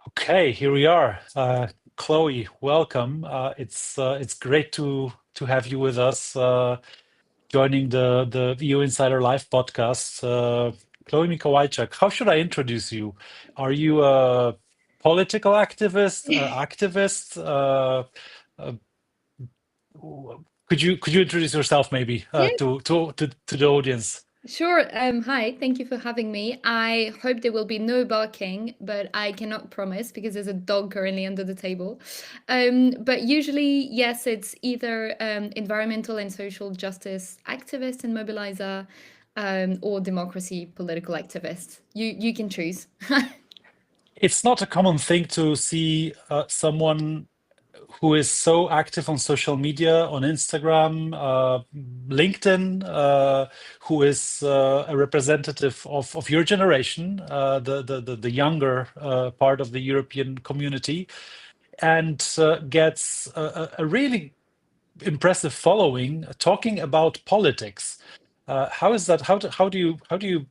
Okay, here we are. Chloe, welcome. It's great to have you with us, joining the EU Insider Live podcast. Chloe Mikolajczak, how should I introduce you? Are you a political activist, activist? Uh, could you introduce yourself maybe Yeah, to the audience? sure. Hi, thank you for having me. I hope there will be no barking, but I cannot promise because there's a dog currently under the table. But usually, yes, it's either environmental and social justice activist and mobilizer, or democracy political activist. You can choose. It's not a common thing to see someone who is so active on social media, on Instagram, LinkedIn, who is a representative of your generation, the younger part of the European community, and gets a really impressive following talking about politics. How is that? How do you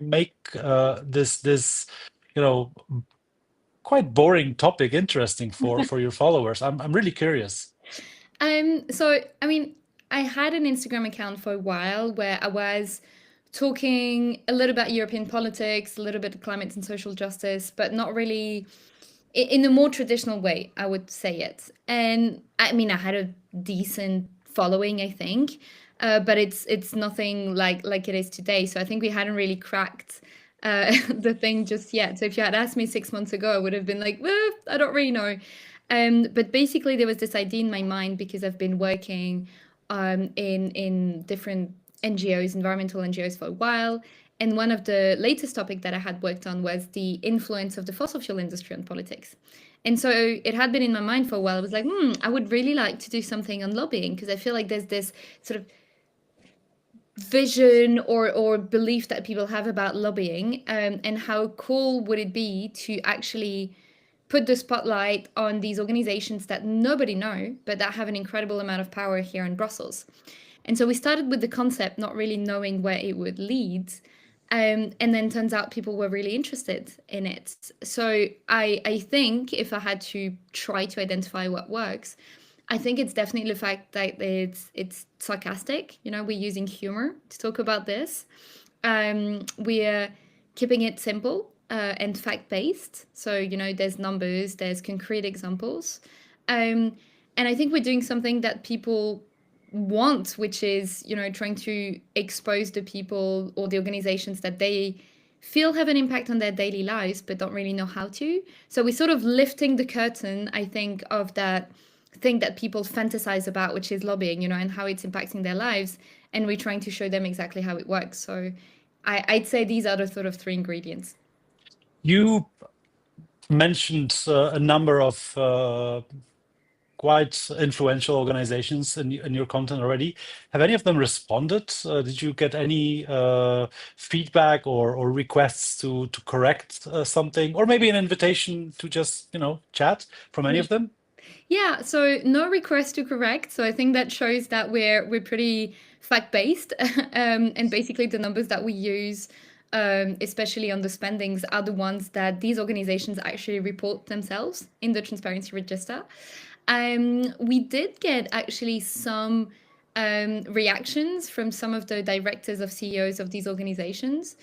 make this you know quite boring topic interesting for your followers? I'm really curious. So I mean, I had an Instagram account for a while where I was talking a little about European politics, a little bit of climate and social justice, but not really in a more traditional way, I would say it. And I mean, I had a decent following, I think, but it's nothing like it is today. So I think we hadn't really cracked the thing just yet. So if you had asked me 6 months ago, I would have been like, well, I don't really know. But basically, there was this idea in my mind because I've been working in different NGOs, environmental NGOs for a while. And one of the latest topic that I had worked on was the influence of the fossil fuel industry on politics. And so it had been in my mind for a while. I was like, I would really like to do something on lobbying because I feel like there's this sort of vision or belief that people have about lobbying, and how cool would it be to actually put the spotlight on these organizations that nobody know but that have an incredible amount of power here in Brussels. And so we started with the concept, not really knowing where it would lead. And then turns out people were really interested in it. So I think if I had to try to identify what works, I think it's definitely the fact that it's sarcastic. You know, we're using humor to talk about this. We're keeping it simple and fact based. So you know, there's numbers, there's concrete examples, and I think we're doing something that people want, which is, you know, trying to expose the people or the organizations that they feel have an impact on their daily lives but don't really know how to. So we're sort of lifting the curtain, I think, of that thing that people fantasize about, which is lobbying, you know, and how it's impacting their lives. And we're trying to show them exactly how it works. So I'd say these are the sort of three ingredients. You mentioned a number of quite influential organizations in your content already. Have any of them responded? Did you get any feedback or requests to correct something, or maybe an invitation to just chat from any of them? Yeah, so no request to correct. So I think that shows that we're pretty fact based, and basically the numbers that we use, especially on the spendings, are the ones that these organizations actually report themselves in the transparency register. We did get actually some reactions from some of the directors of CEOs of these organizations.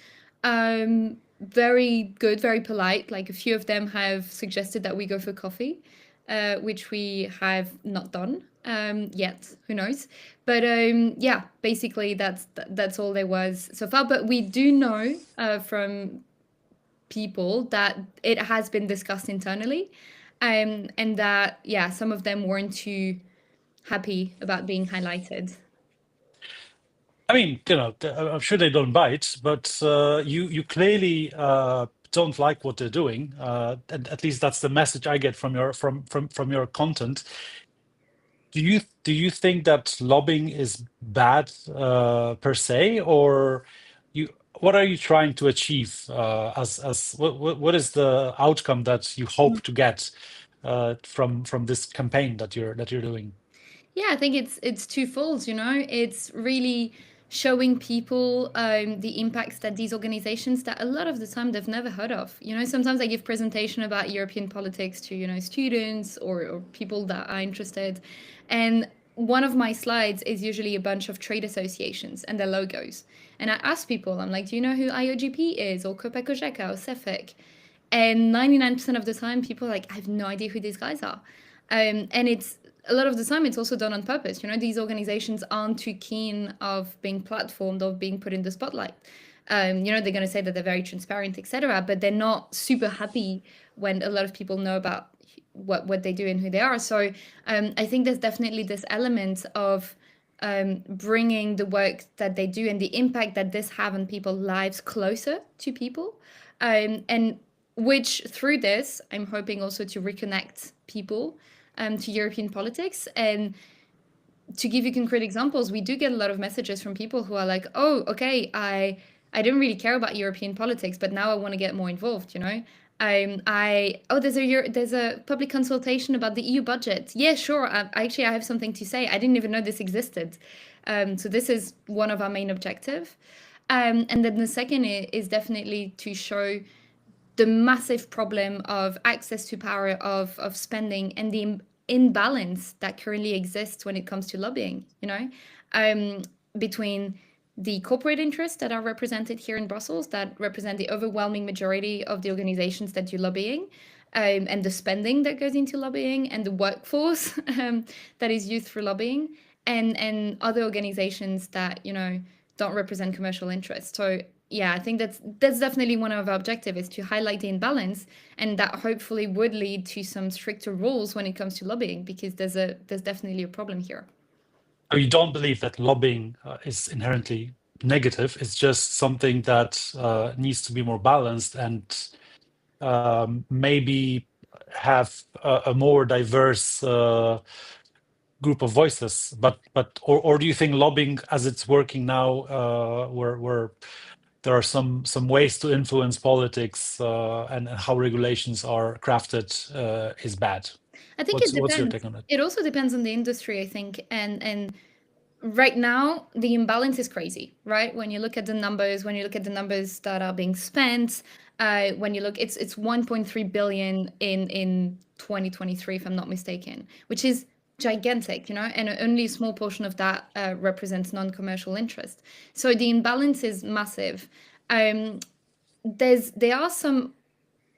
Very good, very polite. Like a few of them have suggested that we go for coffee, which we have not done yet. Who knows? But yeah, basically that's all there was so far. But we do know from people that it has been discussed internally, and that yeah, some of them weren't too happy about being highlighted. I mean, I'm sure they don't bite, but you clearly don't like what they're doing. And at least that's the message I get from your content. Do you think that lobbying is bad per se, or what are you trying to achieve as what is the outcome that you hope to get from this campaign that you're doing? Yeah, I think it's twofold, you know. It's really showing people the impacts that these organizations that a lot of the time they've never heard of. Sometimes I give presentation about European politics to, students or people that are interested. And one of my slides is usually a bunch of trade associations and their logos. And I ask people, I'm like, do you know who IOGP is, or Copa-Cogeca, or CEFIC? And 99% of the time, people are like, I have no idea who these guys are. And it's a lot of the time, it's also done on purpose. These organizations aren't too keen of being platformed, of being put in the spotlight. They're going to say that they're very transparent, etc., but they're not super happy when a lot of people know about what they do and who they are. So I think there's definitely this element of bringing the work that they do and the impact that this have on people's lives closer to people, and which through this I'm hoping also to reconnect people to European politics. And to give you concrete examples, we do get a lot of messages from people who are like, oh, okay, I didn't really care about European politics, but now I want to get more involved, there's a public consultation about the EU budget. Yeah, sure. Actually, I have something to say. I didn't even know this existed. So this is one of our main objectives. And then the second is definitely to show the massive problem of access to power, of spending, and the imbalance that currently exists when it comes to lobbying, between the corporate interests that are represented here in Brussels, that represent the overwhelming majority of the organizations that do lobbying, and the spending that goes into lobbying, and the workforce that is used for lobbying, and other organizations that don't represent commercial interests. So yeah, I think that's definitely one of our objectives, is to highlight the imbalance, and that hopefully would lead to some stricter rules when it comes to lobbying, because there's definitely a problem here. You don't believe that lobbying is inherently negative. It's just something that needs to be more balanced and maybe have a more diverse group of voices. Or do you think lobbying, as it's working now, where there are some ways to influence politics and how regulations are crafted, is bad? I think What's it your depends. take on it? It also depends on the industry, I think, and right now the imbalance is crazy, right? When you look at the numbers, that are being spent, when you look, it's 1.3 billion in 2023, if I'm not mistaken, which is gigantic, and only a small portion of that represents non-commercial interest. So the imbalance is massive. There are some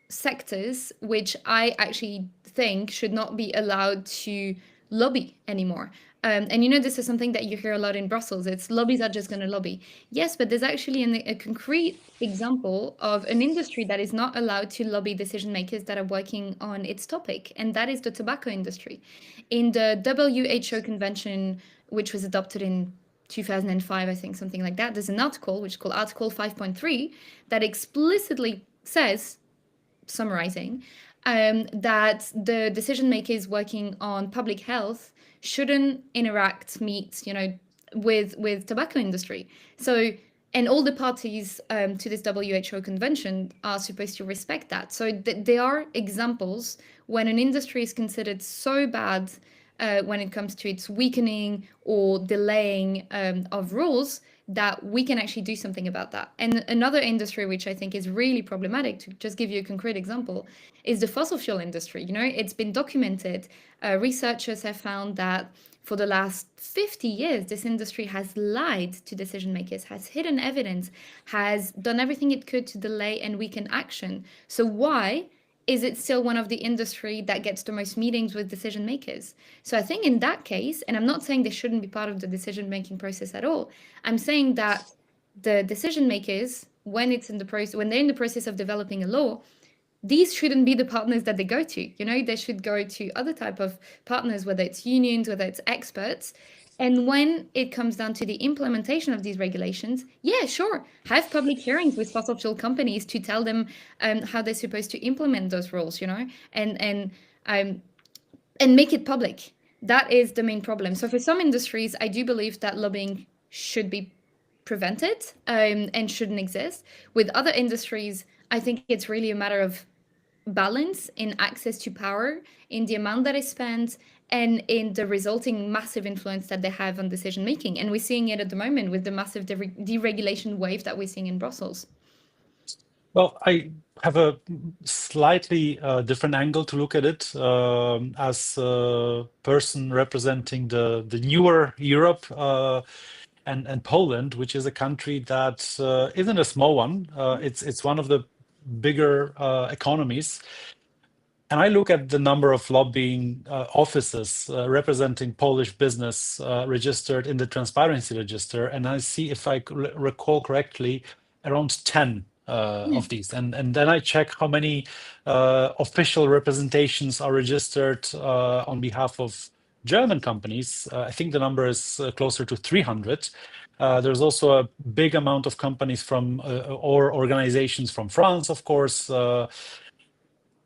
sectors which I actually think should not be allowed to lobby anymore. And this is something that you hear a lot in Brussels. It's lobbies are just going to lobby. Yes, but there's actually a concrete example of an industry that is not allowed to lobby decision makers that are working on its topic, and that is the tobacco industry. In the WHO convention, which was adopted in 2005, I think, something like that, there's an article which is called Article 5.3 that explicitly says, summarizing, that the decision makers working on public health shouldn't meet, with tobacco industry. So, and all the parties to this WHO convention are supposed to respect that. So there are examples when an industry is considered so bad when it comes to its weakening or delaying of rules, that we can actually do something about that. And another industry which I think is really problematic, to just give you a concrete example, is the fossil fuel industry. It's been documented. Researchers have found that for the last 50 years, this industry has lied to decision makers, has hidden evidence, has done everything it could to delay and weaken action. So why is it still one of the industry that gets the most meetings with decision makers? So I think in that case, and I'm not saying they shouldn't be part of the decision-making process at all, I'm saying that the decision makers, when they're in the process of developing a law, these shouldn't be the partners that they go to. They should go to other type of partners, whether it's unions, whether it's experts. And when it comes down to the implementation of these regulations, yeah, sure, have public hearings with fossil fuel companies to tell them how they're supposed to implement those rules, and make it public. That is the main problem. So for some industries, I do believe that lobbying should be prevented and shouldn't exist. With other industries, I think it's really a matter of balance in access to power, in the amount that is spent, and in the resulting massive influence that they have on decision making. And we're seeing it at the moment with the massive deregulation wave that we're seeing in Brussels. Well, I have a slightly different angle to look at it as a person representing the newer Europe and Poland, which is a country that isn't a small one. It's one of the bigger economies. And I look at the number of lobbying offices representing Polish business registered in the transparency register, and I see, if I recall correctly, around 10 of these. And then I check how many official representations are registered on behalf of German companies. I think the number is closer to 300. There's also a big amount of companies from or organizations from France, of course.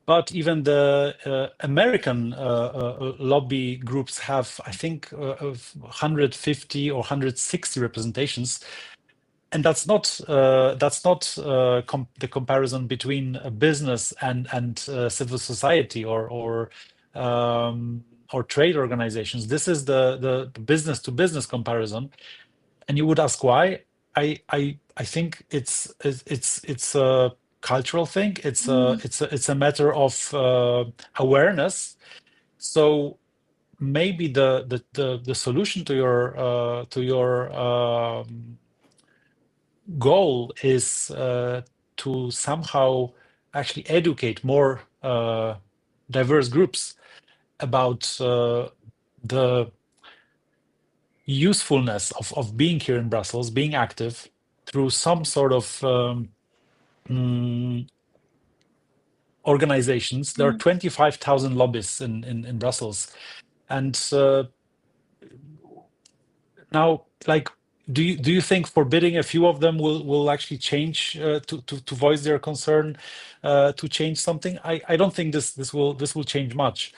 But even the American lobby groups have, I think, 150 or 160 representations, and that's not the comparison between a business and civil society or trade organizations. This is the business to business comparison, and you would ask why. I think it's a cultural thing. It's a matter of awareness. So maybe the solution to your goal is to somehow actually educate more diverse groups about the usefulness of being here in Brussels, being active through some sort of organizations. There are 25,000 lobbyists in Brussels, and now, like, do you think forbidding a few of them will actually change to voice their concern, to change something? I don't think this will change much,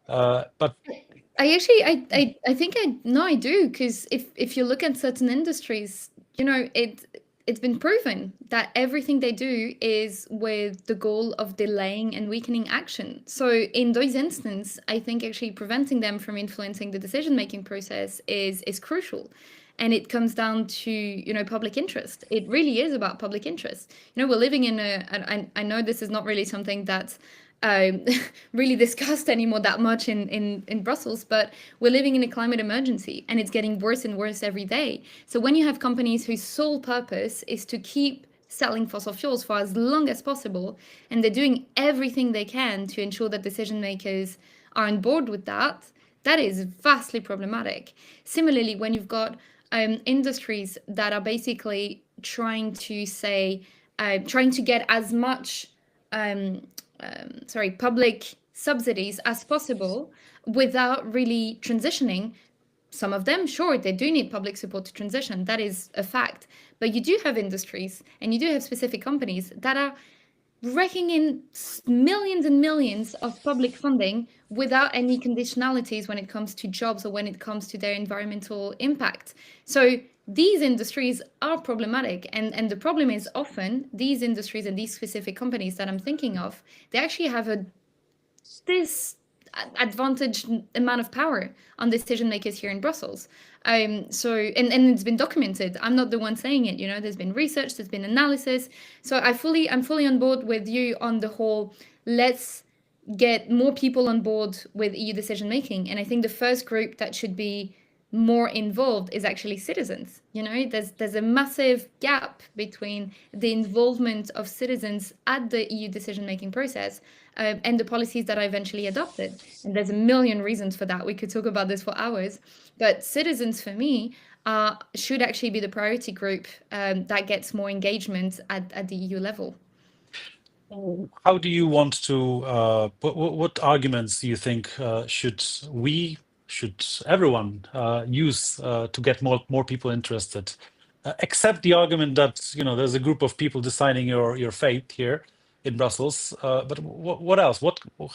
but I think I do, because if you look at certain industries, it's been proven that everything they do is with the goal of delaying and weakening action. So in those instances, I think actually preventing them from influencing the decision-making process is crucial. And it comes down to, public interest. It really is about public interest. We're living in I know this is not really something that's really discussed anymore that much in Brussels, but we're living in a climate emergency, and it's getting worse and worse every day. So when you have companies whose sole purpose is to keep selling fossil fuels for as long as possible, and they're doing everything they can to ensure that decision makers are on board with that, that is vastly problematic. Similarly, when you've got industries that are basically trying to get as much public subsidies as possible without really transitioning. Some of them, sure, they do need public support to transition. That is a fact. But you do have industries and you do have specific companies that are raking in millions and millions of public funding without any conditionalities when it comes to jobs or when it comes to their environmental impact. So these industries are problematic. And the problem is often these industries and these specific companies that I'm thinking of, they actually have this advantaged amount of power on decision makers here in Brussels. So it's been documented. I'm not the one saying it. There's been research, there's been analysis. So I'm fully on board with you on the whole. Let's get more people on board with EU decision making. And I think the first group that should be more involved is actually citizens. There's a massive gap between the involvement of citizens at the EU decision-making process and the policies that are eventually adopted. And there's a million reasons for that. We could talk about this for hours. But citizens, for me, should actually be the priority group that gets more engagement at the EU level. How do you want to, what arguments do you think should everyone use to get more people interested? Except the argument that there's a group of people deciding your fate here in Brussels. But what else?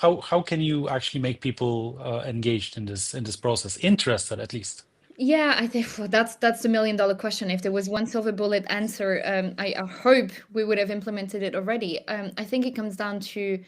How can you actually make people engaged in this process, interested at least? Yeah, I think that's the $1 million question. If there was one silver bullet answer, I hope we would have implemented it already. I think it comes down to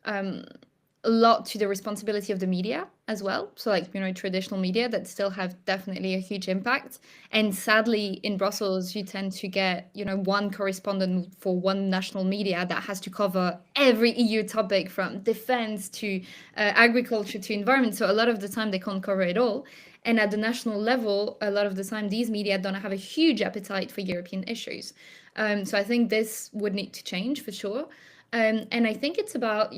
a lot to the responsibility of the media as well. So, like, traditional media that still have definitely a huge impact. And sadly, in Brussels, you tend to get, one correspondent for one national media that has to cover every EU topic from defense to agriculture to environment. So, a lot of the time, they can't cover it all. And at the national level, a lot of the time, these media don't have a huge appetite for European issues. So, I think this would need to change for sure. And I think it's about,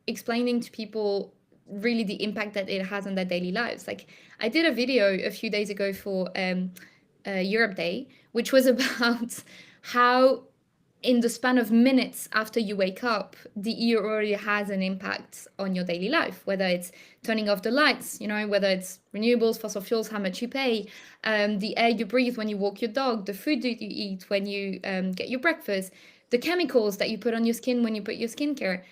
explaining to people really the impact that it has on their daily lives. Like, I did a video a few days ago for Europe Day, which was about how in the span of minutes after you wake up, the EU already has an impact on your daily life, whether it's turning off the lights, whether it's renewables, fossil fuels, how much you pay, the air you breathe when you walk your dog, the food that you eat when you get your breakfast, the chemicals that you put on your skin when you put your skincare.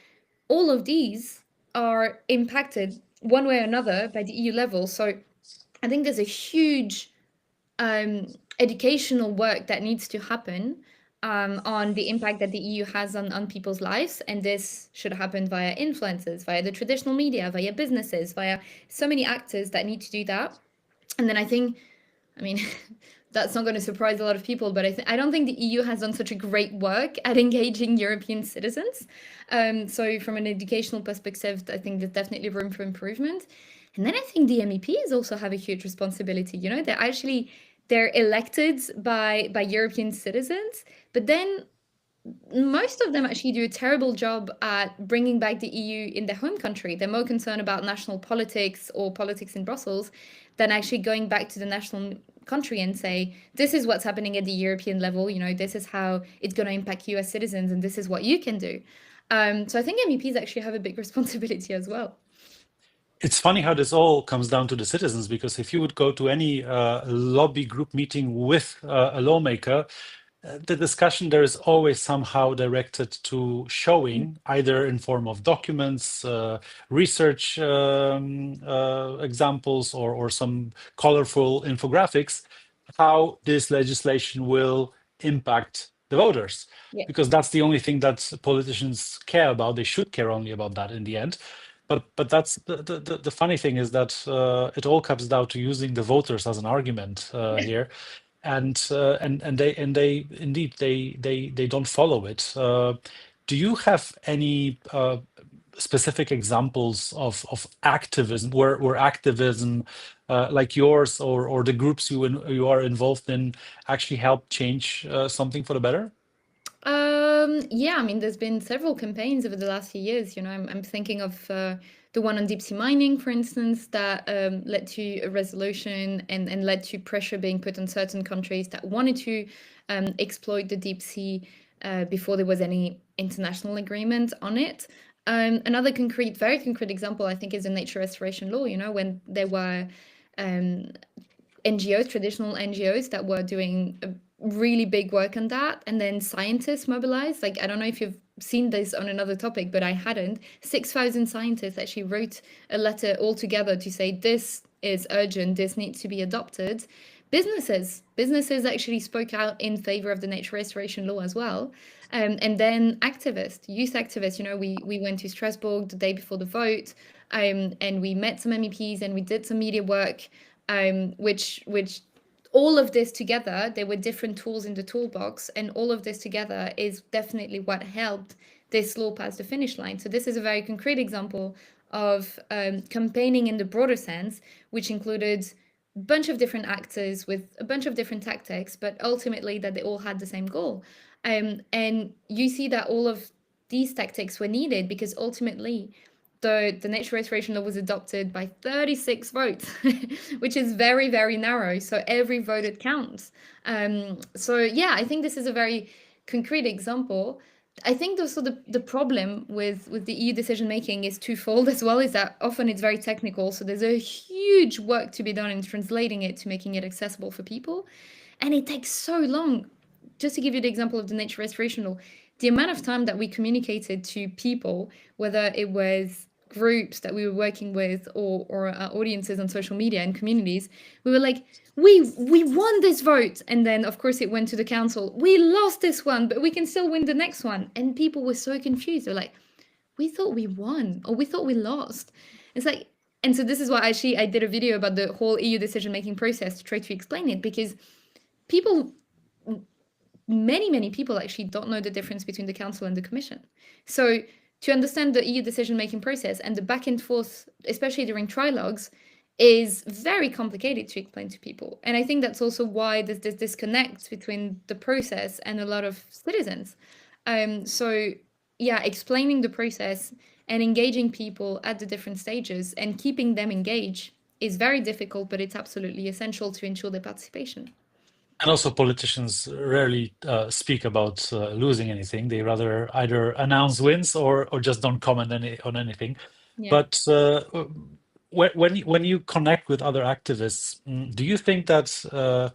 All of these are impacted one way or another by the EU level. So I think there's a huge educational work that needs to happen on the impact that the EU has on people's lives. And this should happen via influencers, via the traditional media, via businesses, via so many actors that need to do that. And then I mean, that's not going to surprise a lot of people, but I don't think the EU has done such a great work at engaging European citizens. So from an educational perspective, I think there's definitely room for improvement. And then I think the MEPs also have a huge responsibility. They're elected by European citizens, but then most of them actually do a terrible job at bringing back the EU in their home country. They're more concerned about national politics or politics in Brussels than actually going back to the national country and say, this is what's happening at the European level, this is how it's going to impact you as citizens, and this is what you can do. So I think MEPs actually have a big responsibility as well. It's funny how this all comes down to the citizens, because if you would go to any lobby group meeting with a lawmaker, the discussion there is always somehow directed to showing, either in form of documents, research examples, or some colorful infographics, how this legislation will impact the voters. Yeah. Because that's the only thing that politicians care about. They should care only about that in the end. But that's the funny thing is that it all comes down to using the voters as an argument here, and they indeed they don't follow it. Do you have any specific examples of activism where activism like yours or the groups you are involved in actually help change something for the better? Yeah, I mean, there's been several campaigns over the last few years. I'm thinking of the one on deep sea mining, for instance, that led to a resolution and led to pressure being put on certain countries that wanted to exploit the deep sea before there was any international agreement on it. Another very concrete example, I think, is the nature restoration law. When there were NGOs, traditional NGOs that were doing really big work on that, and then scientists mobilized. Like, I don't know if you've seen this on another topic, but I hadn't. 6,000 scientists actually wrote a letter all together to say this is urgent, this needs to be adopted. Businesses actually spoke out in favor of the nature restoration law as well. And then youth activists, we went to Strasbourg the day before the vote, and we met some MEPs and we did some media work, which all of this together, there were different tools in the toolbox, and all of this together is definitely what helped this law pass the finish line. So this is a very concrete example of campaigning in the broader sense, which included a bunch of different actors with a bunch of different tactics, but ultimately that they all had the same goal. And you see that all of these tactics were needed because ultimately the nature restoration law was adopted by 36 votes, which is very, very narrow. So every vote counts. So yeah, I think this is a very concrete example. I think also the problem with the EU decision making is twofold as well, is that often it's very technical. So there's a huge work to be done in translating it to making it accessible for people. And it takes so long. Just to give you the example of the nature restoration law, the amount of time that we communicated to people, whether it was groups that we were working with or audiences on social media and communities, we were like, we won this vote, and then of course it went to the council. We lost this one, but we can still win the next one. And people were so confused. They're like, we thought we won or we thought we lost. It's like, and so this is why actually I did a video about the whole EU decision making process to try to explain it, because people, many people actually don't know the difference between the council and the commission. So to understand the EU decision making process and the back and forth, especially during trilogues, is very complicated to explain to people. And I think that's also why there's this disconnect between the process and a lot of citizens. So yeah, explaining the process and engaging people at the different stages and keeping them engaged is very difficult, but it's absolutely essential to ensure their participation. And also, politicians rarely speak about losing anything. They rather either announce wins or just don't comment on anything. Yeah. But when you connect with other activists, do you think that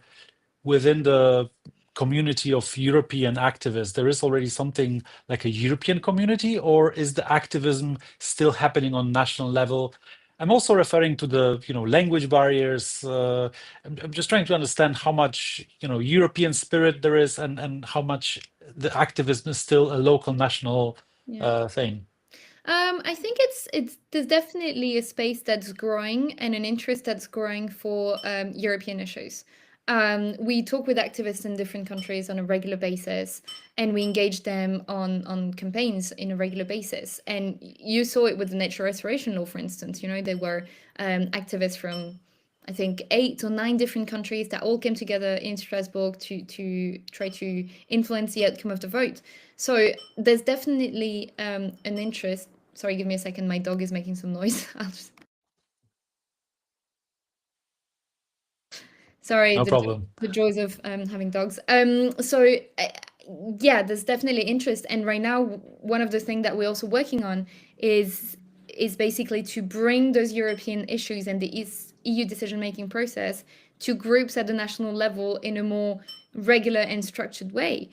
within the community of European activists, there is already something like a European community, or is the activism still happening on national level? I'm also referring to the language barriers. I'm just trying to understand how much European spirit there is, and how much the activism is still a local national thing. I think it's there's definitely a space that's growing and an interest that's growing for European issues. We talk with activists in different countries on a regular basis, and we engage them on campaigns in a regular basis. And you saw it with the nature restoration law, for instance. There were activists from, I think, 8 or 9 different countries that all came together in Strasbourg to try to influence the outcome of the vote. So there's definitely an interest. Sorry, give me a second. My dog is making some noise. Sorry, No problem. the joys of having dogs. Yeah, there's definitely interest, and right now, one of the things that we're also working on is basically to bring those European issues and the EU decision-making process to groups at the national level in a more regular and structured way,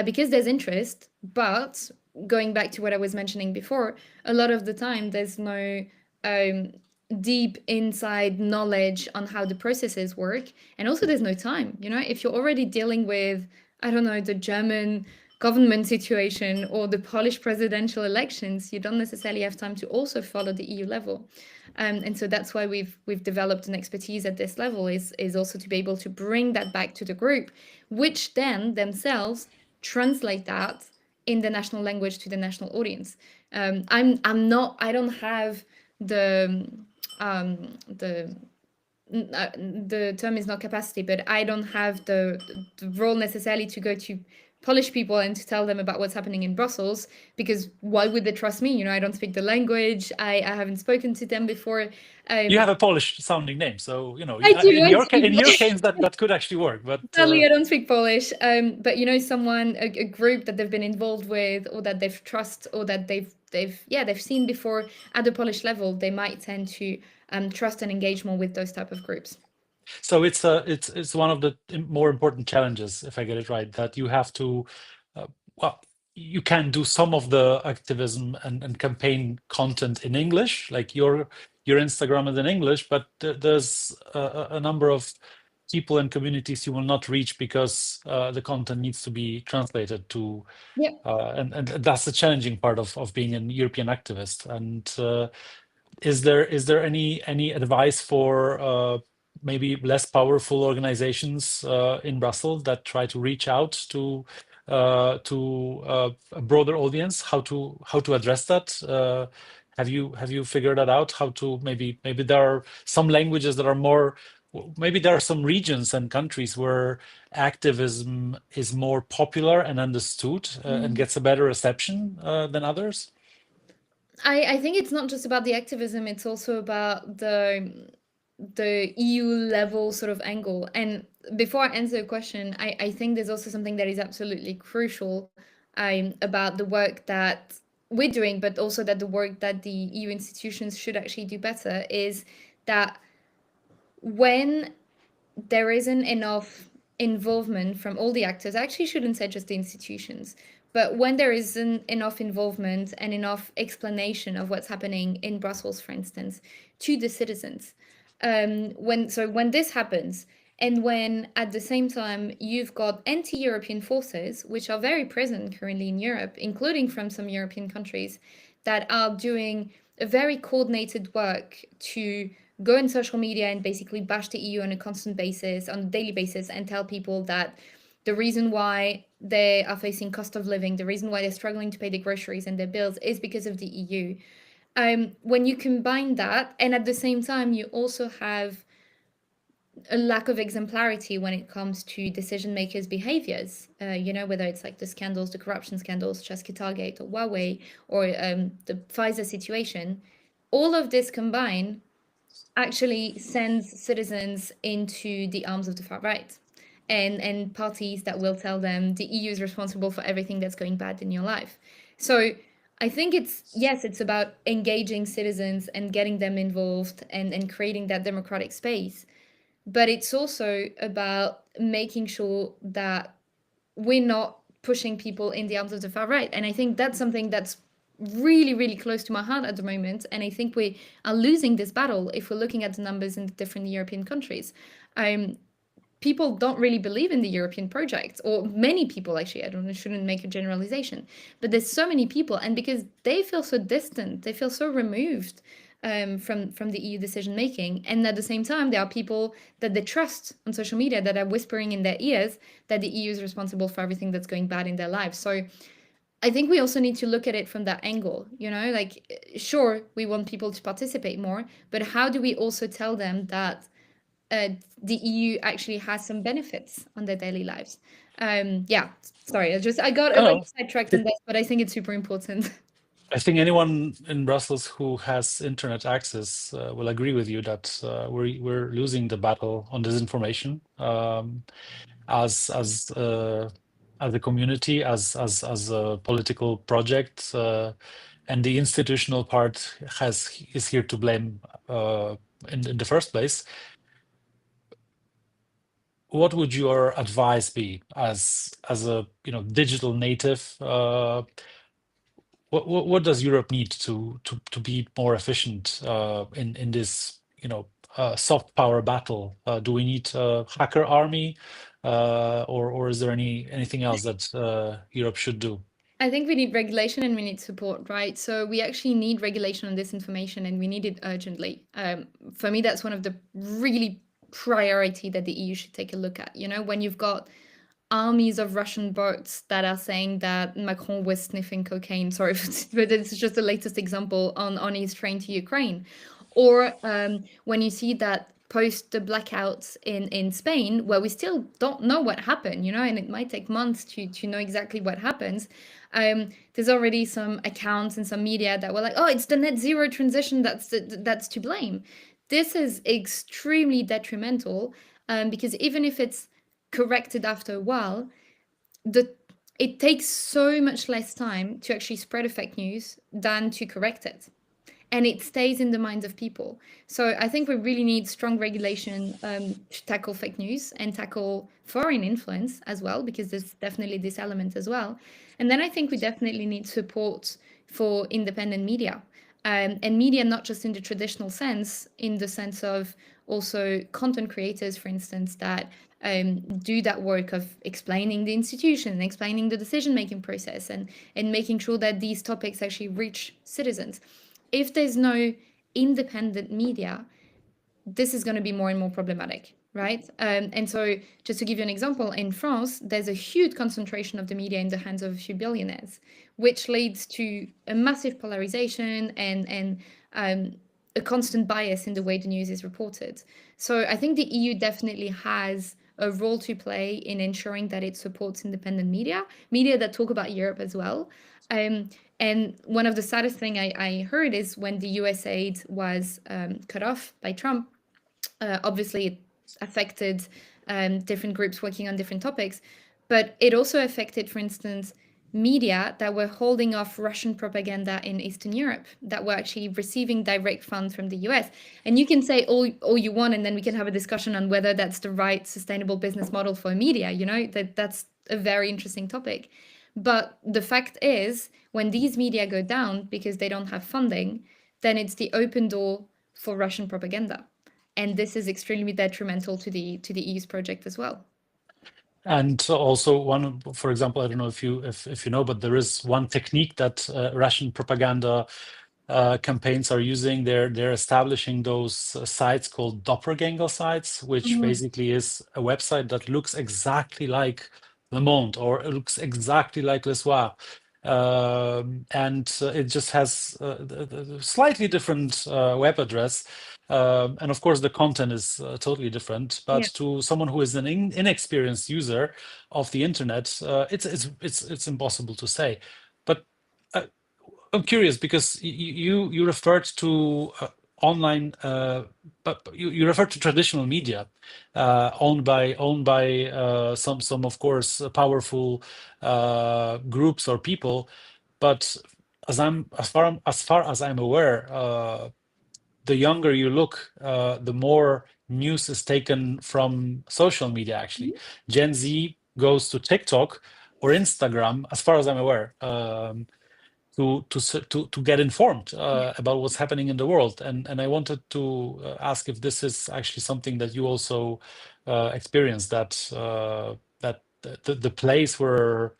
because there's interest. But going back to what I was mentioning before, a lot of the time there's no deep inside knowledge on how the processes work, and also there's no time. If you're already dealing with, I don't know, the German government situation or the Polish presidential elections, you don't necessarily have time to also follow the EU level. And so that's why we've developed an expertise at this level, is also to be able to bring that back to the group, which then themselves translate that in the national language to the national audience. I don't have the the term is not capacity, but I don't have the role necessarily to go to Polish people and to tell them about what's happening in Brussels, because why would they trust me? I don't speak the language. I haven't spoken to them before. You have a Polish sounding name, so I do. in your case that could actually work. But sadly, I don't speak Polish. But someone, a group that they've been involved with, or that they've trust, or that they've seen before at the Polish level, they might tend to trust and engage more with those type of groups. So it's one of the more important challenges, if I get it right, that you have to, well, you can do some of the activism and campaign content in English, like your Instagram is in English, but there's a number of people and communities you will not reach because the content needs to be translated to. Yeah. And that's the challenging part of being an European activist. And is there any advice for maybe less powerful organizations in Brussels that try to reach out to a broader audience? How to address that? Have you figured that out? How to maybe there are some languages that are more. Maybe there are some regions and countries where activism is more popular and understood and gets a better reception than others. I think it's not just about the activism, it's also about the EU level sort of angle. And before I answer the question, I think there's also something that is absolutely crucial about the work that we're doing, but also that the work that the EU institutions should actually do better, is that when there isn't enough involvement from all the actors, I actually shouldn't say just the institutions, but when there isn't enough involvement and enough explanation of what's happening in Brussels, for instance, to the citizens, when this happens, and when at the same time you've got anti-European forces, which are very present currently in Europe, including from some European countries, that are doing a very coordinated work to go on social media and basically bash the EU on a constant basis, on a daily basis, and tell people that the reason why they are facing cost of living, the reason why they're struggling to pay their groceries and their bills is because of the EU. When you combine that, and at the same time, you also have a lack of exemplarity when it comes to decision makers' behaviors. Whether it's like the scandals, the corruption scandals, Target or Huawei, or the Pfizer situation, all of this combined actually sends citizens into the arms of the far right and parties that will tell them the EU is responsible for everything that's going bad in your life. So I think it's about engaging citizens and getting them involved and creating that democratic space. But it's also about making sure that we're not pushing people in the arms of the far right. And I think that's something that's really, really close to my heart at the moment. And I think we are losing this battle if we're looking at the numbers in the different European countries. People don't really believe in the European project, or many people actually. I shouldn't make a generalization, but there's so many people, and because they feel so distant, they feel so removed from the EU decision making, and at the same time, there are people that they trust on social media that are whispering in their ears that the EU is responsible for everything that's going bad in their lives. So I think we also need to look at it from that angle, like, sure, we want people to participate more, but how do we also tell them that the EU actually has some benefits on their daily lives? Yeah, sorry, I got a No, bit no. sidetracked on this, but I think it's super important. I think anyone in Brussels who has internet access will agree with you that we're losing the battle on disinformation as a community, as a political project, and the institutional part is here to blame in the first place. What would your advice be as a digital native? What does Europe need to be more efficient in this soft power battle? Do we need a hacker army, or is there anything else that Europe should do? I think we need regulation and we need support, right? So we actually need regulation on this information and we need it urgently. For me, that's one of the really priority that the EU should take a look at. When you've got armies of Russian boats that are saying that Macron was sniffing cocaine. Sorry, but it's just the latest example on his train to Ukraine. Or when you see that post the blackouts in Spain, where we still don't know what happened, and it might take months to know exactly what happens. There's already some accounts and some media that were like, oh, it's the net zero transition that's to blame. This is extremely detrimental because even if it's corrected after a while, it takes so much less time to actually spread a fake news than to correct it. And it stays in the minds of people. So I think we really need strong regulation to tackle fake news and tackle foreign influence as well, because there's definitely this element as well. And then I think we definitely need support for independent media. And media, not just in the traditional sense, in the sense of also content creators, for instance, that do that work of explaining the institution and explaining the decision-making process and making sure that these topics actually reach citizens. If there's no independent media, this is going to be more and more problematic, right? And so just to give you an example, in France, there's a huge concentration of the media in the hands of a few billionaires, which leads to a massive polarization and a constant bias in the way the news is reported. So I think the EU definitely has a role to play in ensuring that it supports independent media that talk about Europe as well. And one of the saddest thing I heard is when the US aid was cut off by Trump, obviously it affected different groups working on different topics, but it also affected, for instance, media that were holding off Russian propaganda in Eastern Europe, that were actually receiving direct funds from the US. And you can say all you want, and then we can have a discussion on whether that's the right sustainable business model for media. That's a very interesting topic. But the fact is, when these media go down because they don't have funding, then it's the open door for Russian propaganda. And this is extremely detrimental to the EU's project as well. And also one, for example, I don't know if you know, but there is one technique that Russian propaganda campaigns are using. They're establishing those sites called doppelganger sites, which Mhm. basically is a website that looks exactly like Le Monde or it looks exactly like Le Soir. And it just has a slightly different web address. And of course, the content is totally different. But Yeah. to someone who is an inexperienced user of the internet, it's impossible to say. But uh, I'm curious because you referred to online, but you referred to traditional media owned by some of course powerful groups or people, but as far as I'm aware, the younger you look, the more news is taken from social media. Actually, Mhm. Gen Z goes to TikTok or Instagram, as far as I'm aware. To get informed Yeah. about what's happening in the world. And I wanted to ask if this is actually something that you also experienced, that the place where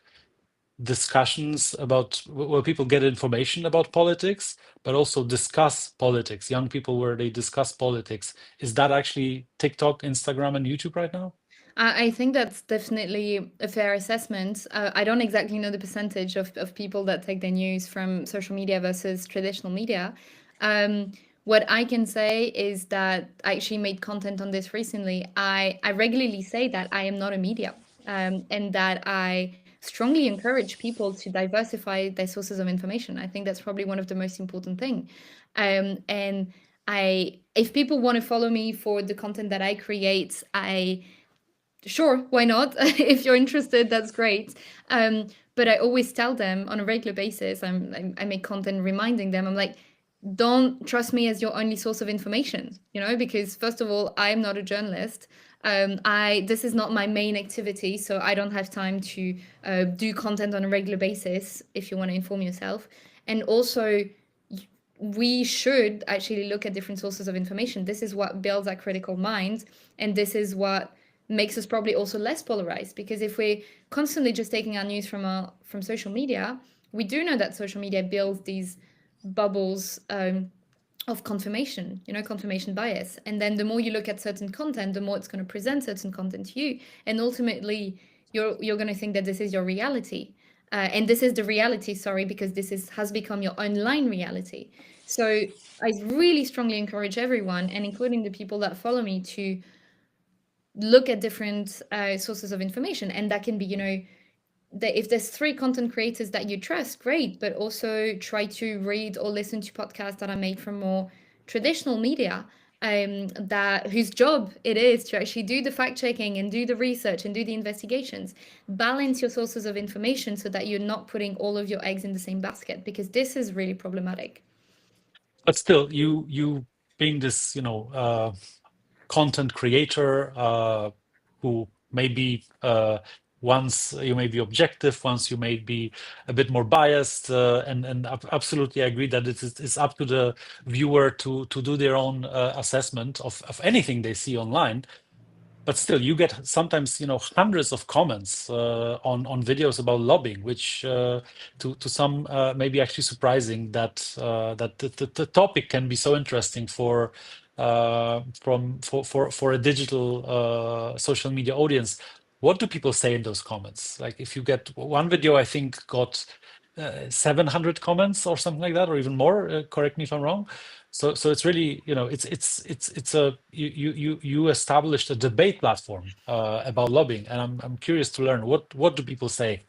discussions about where people get information about politics, but also discuss politics. Young people where they discuss politics. Is that actually TikTok, Instagram, and YouTube right now? I think that's definitely a fair assessment. I don't exactly know the percentage of people that take their news from social media versus traditional media. Um, what I can say is that I actually made content on this recently. I regularly say that I am not a media, and that I strongly encourage people to diversify their sources of information. I think that's probably one of the most important thing. And if people want to follow me for the content that I create, sure, why not? If you're interested, that's great. But I always tell them on a regular basis, I make content reminding them, I'm like, don't trust me as your only source of information, because first of all, I'm not a journalist. This is not my main activity, so I don't have time to do content on a regular basis if you want to inform yourself. And also, we should actually look at different sources of information. This is what builds our critical mind, and this is what makes us probably also less polarized. Because if we're constantly just taking our news from social media, we do know that social media builds these bubbles of confirmation, confirmation bias. And then the more you look at certain content, the more it's going to present certain content to you, and ultimately you're going to think that this is your reality. And this is the reality, sorry, because has become your online reality. So I really strongly encourage everyone, and including the people that follow me, to look at different sources of information. And that can be, that if there's three content creators that you trust, great, but also try to read or listen to podcasts that are made from more traditional media, that whose job it is to actually do the fact checking and do the research and do the investigations. Balance your sources of information so that you're not putting all of your eggs in the same basket, because this is really problematic. But still, you being this, content creator who maybe once you may be objective, once you may be a bit more biased, and absolutely agree that it's up to the viewer to do their own assessment of anything they see online. But still, you get sometimes, hundreds of comments on videos about lobbying, which to some may be actually surprising that the topic can be so interesting for a digital social media audience. What do people say in those comments? Like, if you get one video, I think got 700 comments or something like that, or even more. Correct me if I'm wrong. So it's really, it's a you established a debate platform about lobbying, and I'm curious to learn what do people say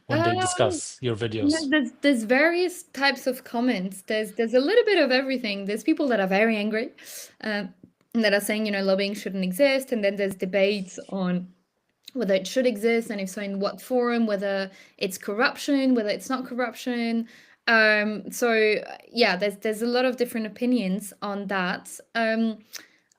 when they Um, discuss your yeah, videos. there's various types of comments. There's a little bit of everything. There's people that are very angry, um, that are saying, lobbying shouldn't exist, and then there's debates on whether it should exist, and if so, in what forum, whether it's corruption, whether it's not corruption. Yeah, there's a lot of different opinions on that.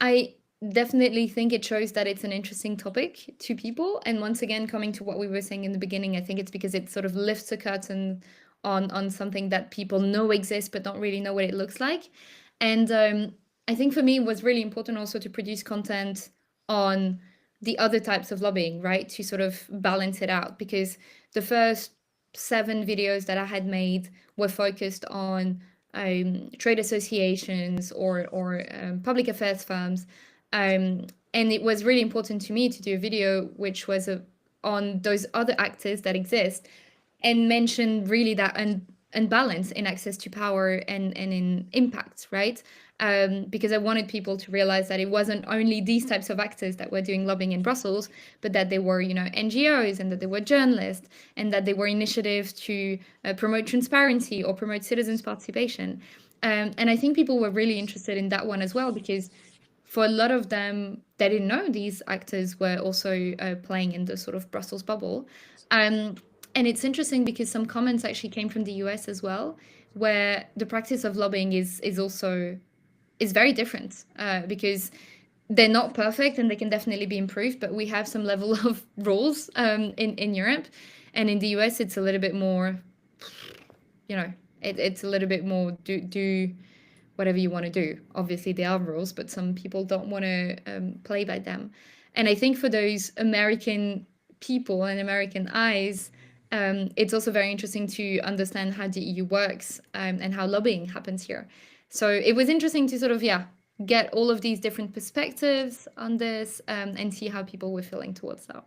I definitely think it shows that it's an interesting topic to people. And once again, coming to what we were saying in the beginning, I think it's because it sort of lifts a curtain on something that people know exists but don't really know what it looks like. And I think for me, it was really important also to produce content on the other types of lobbying, right? To sort of balance it out, because the first 7 videos that I had made were focused on trade associations or public affairs firms, and it was really important to me to do a video which was on those other actors that exist, and mention really that unbalance in access to power and in impact, right? Because I wanted people to realize that it wasn't only these types of actors that were doing lobbying in Brussels, but that there were, NGOs, and that there were journalists, and that there were initiatives to promote transparency or promote citizens' participation. And I think people were really interested in that one as well, because for a lot of them, they didn't know these actors were also playing in the sort of Brussels bubble. Um, and it's interesting because some comments actually came from the US as well, where the practice of lobbying is very different, because they're not perfect and they can definitely be improved, but we have some level of rules in Europe, and in the US it's a little bit more, it's a little bit more do whatever you want to do. Obviously, there are rules, but some people don't want to play by them. And I think for those American people and American eyes, it's also very interesting to understand how the EU works, and how lobbying happens here. So it was interesting to sort of, yeah, get all of these different perspectives on this, and see how people were feeling towards that.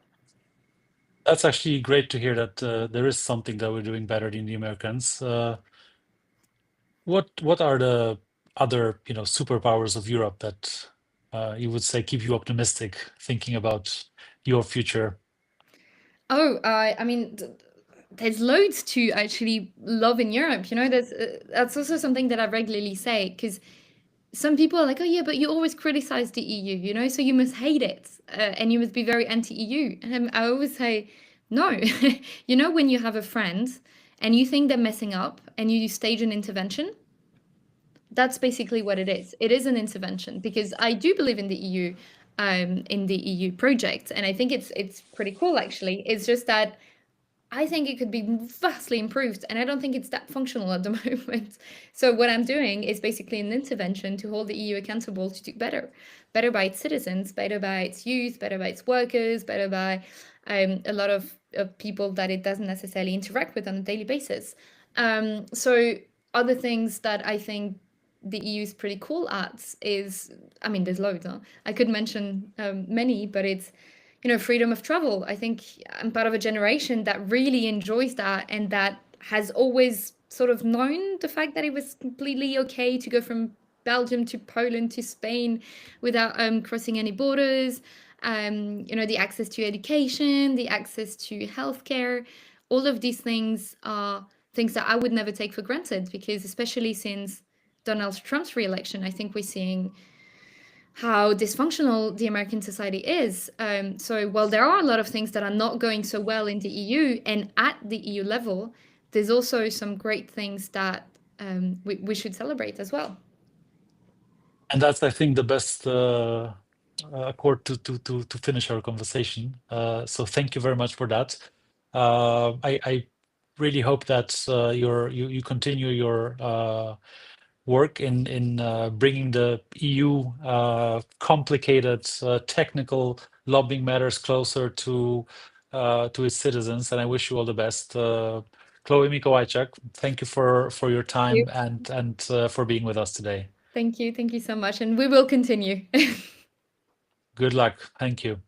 That's actually great to hear that there is something that we're doing better than the Americans. What are the other, superpowers of Europe that you would say keep you optimistic thinking about your future? Oh, I mean, there's loads to actually love in Europe. That's also something that I regularly say, because some people are like, oh yeah, but you always criticize the EU, so you must hate it, and you must be very anti-EU. And I always say, no. When you have a friend and you think they're messing up and you stage an intervention, that's basically what it is. It is an intervention, because I do believe in the EU, in the EU project, and I think it's pretty cool actually. It's just that I think it could be vastly improved, and I don't think it's that functional at the moment. So what I'm doing is basically an intervention to hold the EU accountable to do better by its citizens, better by its youth, better by its workers, better by a lot of people that it doesn't necessarily interact with on a daily basis. So other things that I think the EU is pretty cool at is, I mean, there's loads. Huh? I could mention many, but it's freedom of travel. I think I'm part of a generation that really enjoys that, and that has always sort of known the fact that it was completely okay to go from Belgium to Poland to Spain without crossing any borders. The access to education, the access to healthcare, all of these things are things that I would never take for granted, because especially since Donald Trump's re-election, I think we're seeing how dysfunctional the American society is. So while there are a lot of things that are not going so well in the EU and at the EU level, there's also some great things that we should celebrate as well. And that's, I think, the best accord to finish our conversation. So thank you very much for that. I really hope that you continue your work in bringing the EU complicated technical lobbying matters closer to its citizens, and I wish you all the best. Chloé Mikolajczak, thank you for your time and for being with us today. Thank you so much, and we will continue. Good luck. Thank you.